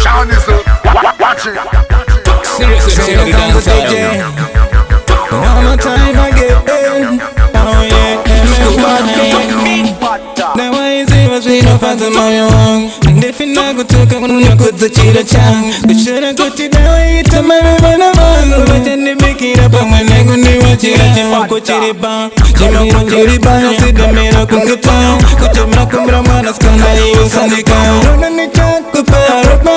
Sound is watch it. Seriously, DJ. One more time again. Oh yeah, now why is it was we no fanta moyo wangu ndifina kutoka kunakuza chila changu kushona kuti dawa itamame na wangu wacha nibikira pamwe kundiwachira chimako chiripa sidamira kungita kuchema kumbra mwana skanda yusandika rona nitakupa ropa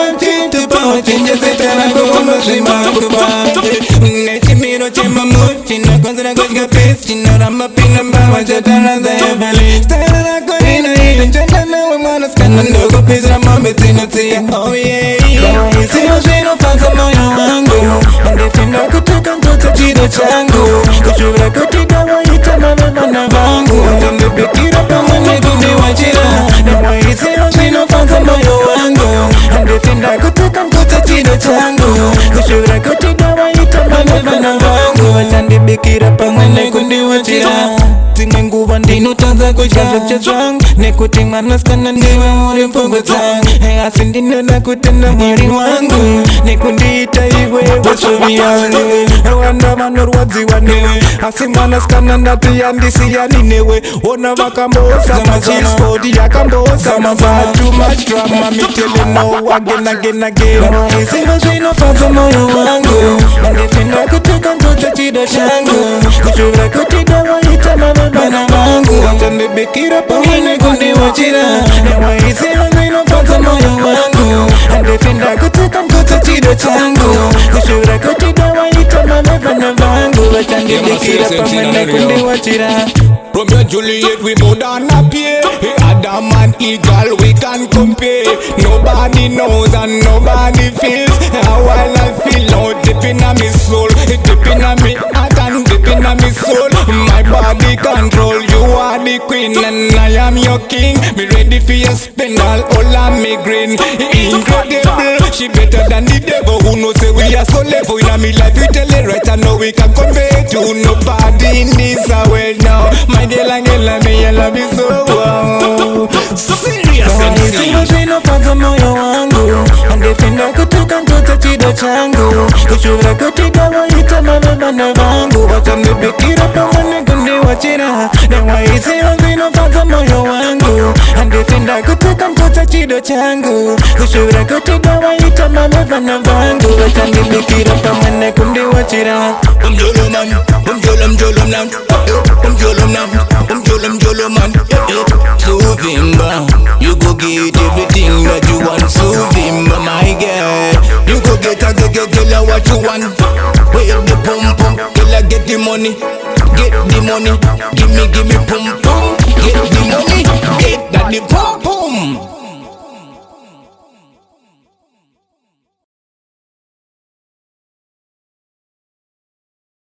wachinja setana kukomba shima kupa nechimiro chema move chino konzera kushika peace chino ramba pina mbawa jatana za eveli style lako ina njenda nawe mwana skanda ndogo peace na mambe zino tia oh yeah isino shino fanza moyo wangu ndifina kutoka mtoto chido changu kushura kutida waita mame vangu ndibikira pamwe kundiwachira nawa isino shino fanza moyo wangu ndifina kutoka mtoto chido changu kushura kutida waita mame vangu ndibikira pamwe kundiwachira zimwe nguva ndinotanza kushazocha zvangu nekuti mwana skana ndiwe uri pfungwa dzangu asi ndinoda kutenda mwari wangu nekundiita iwe vasovi yangu vana vanorwadziwa newe asi mwana skana ndati yandisiyani newe ona vakambosa machispoti yakambosa mabatu mastrama miteleno agenagenagena isiva zvinofadza moyo wangu andifina kutoka ndoto chido changu kushura kuti dawaita mavana vangu wandibikira pamwe kundiwachira nawaisiva zvinofadza moyo wangu andifina kutoka ndoto chido changu kushura kuti dawaita mavana vangu wandibikira pamwe kundiwachira Romeo and Juliet, we more than a pair. Adam and Eagle, we can compare. Nobody knows and nobody feels how I feel now deep in my soul, deep in my heart and deep in my soul. My body control, you are the queen and I am your king. Me ready for your spend all of me green. Incredible, she better than the devil. Who knows say we are so level in my life? We tell it right, I know we can compare to nobody in this world now. My girl, me, I love you so wow. Serious and Isiva zvinofadza moyo wangu andifina kutoka ndoto chido changu kushura kuti dawaita mavana vangu vachandibikira pamwe kundiwachira nawaisiva zvinofadza moyo wangu andifina kutoka ndoto chido changu kushura kuti dawaita mavana vangu vachandibikira pamwe kundiwachira man. Suvimba, you go get everything that you want. Suvimba, my girl, you go get a what you want. Where the pum pum, till I get the money, give me pum pum.